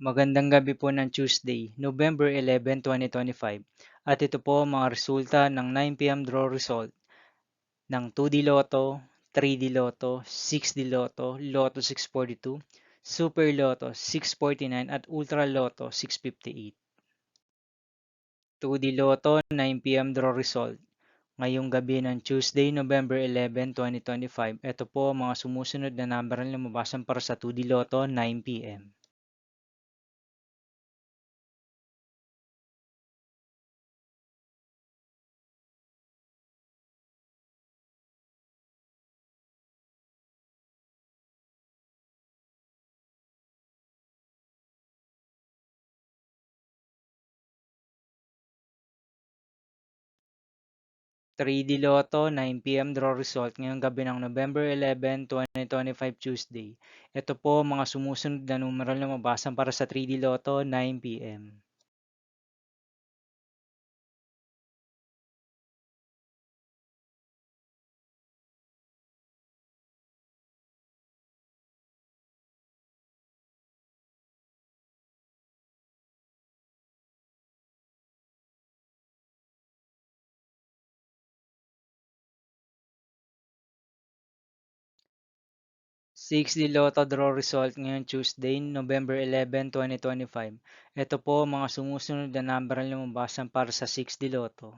Magandang gabi po ng Tuesday, November 11, 2025. At ito po ang mga resulta ng 9 p.m. draw result ng 2D Lotto, 3D Lotto, 6D Lotto, Lotto 642, Super Lotto 649 at Ultra Lotto 658. 2D Lotto 9 p.m. draw result ngayong gabi ng Tuesday, November 11, 2025. Ito po ang mga sumusunod na number na lumabasan para sa 2D Lotto 9 p.m. 3D Lotto 9 p.m. draw result ngayong gabi ng November 11, 2025 Tuesday. Ito po ang mga sumusunod na numeral na mabasan para sa 3D Lotto 9 p.m. 6D Lotto draw result ngayong Tuesday, November 11, 2025. Ito po ang mga sumusunod na number na mabasan para sa 6D Lotto.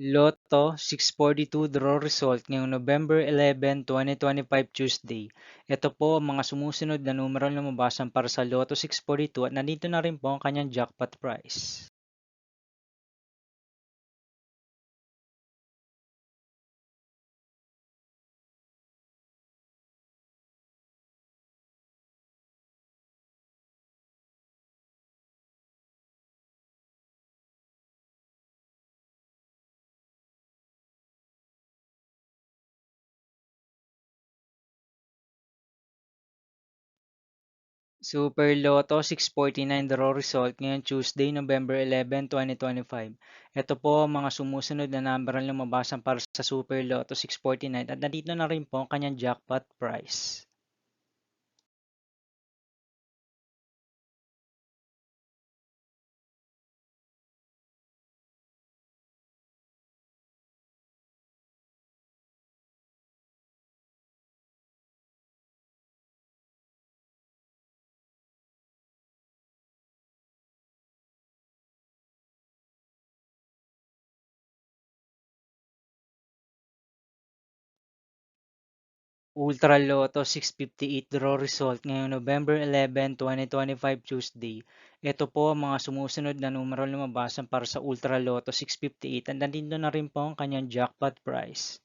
642 draw result ngayong November 11, 2025 Tuesday. Ito po ang mga sumusunod na numeral na mabasan para sa Lotto 642 at nandito na rin po ang kanyang jackpot price. Super Lotto 649 draw result ngayong Tuesday, November 11, 2025. Ito po ang mga sumusunod na number na lumabasan para sa Super Lotto 649 at nandito na rin po ang kanyang jackpot price. Ultra Lotto 658 draw result ngayong November 11, 2025 Tuesday. Ito po ang mga sumusunod na numero lumabasan para sa Ultra Lotto 658 at nandito na rin po ang kanyang jackpot price.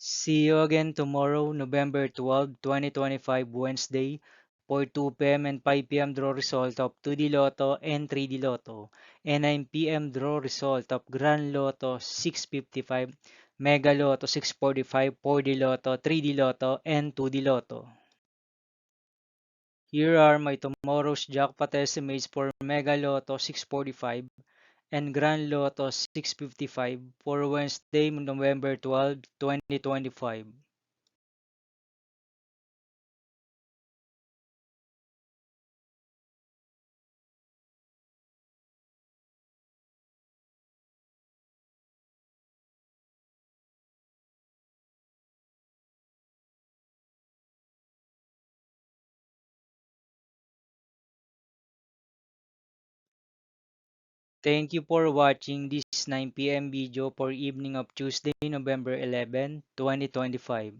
'See you again tomorrow, November 12, 2025 Wednesday for 2 p.m. and 5 p.m. draw result of 2D Lotto and 3D Lotto and 9 p.m. draw result of Grand Lotto 655, Mega Lotto 645, 4D Lotto, 3D Lotto, and 2D Lotto. Here are my tomorrow's jackpot estimates for Mega Lotto 645 and Grand Lotto 655 for Wednesday, November 12, 2025. Thank you for watching this 9 p.m. video for evening of Tuesday, November 11, 2025.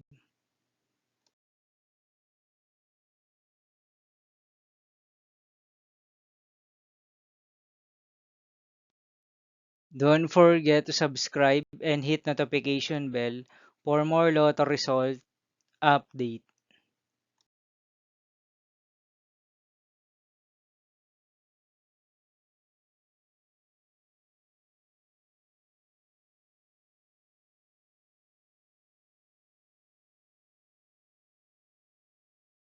Don't forget to subscribe and hit notification bell for more lotto result update.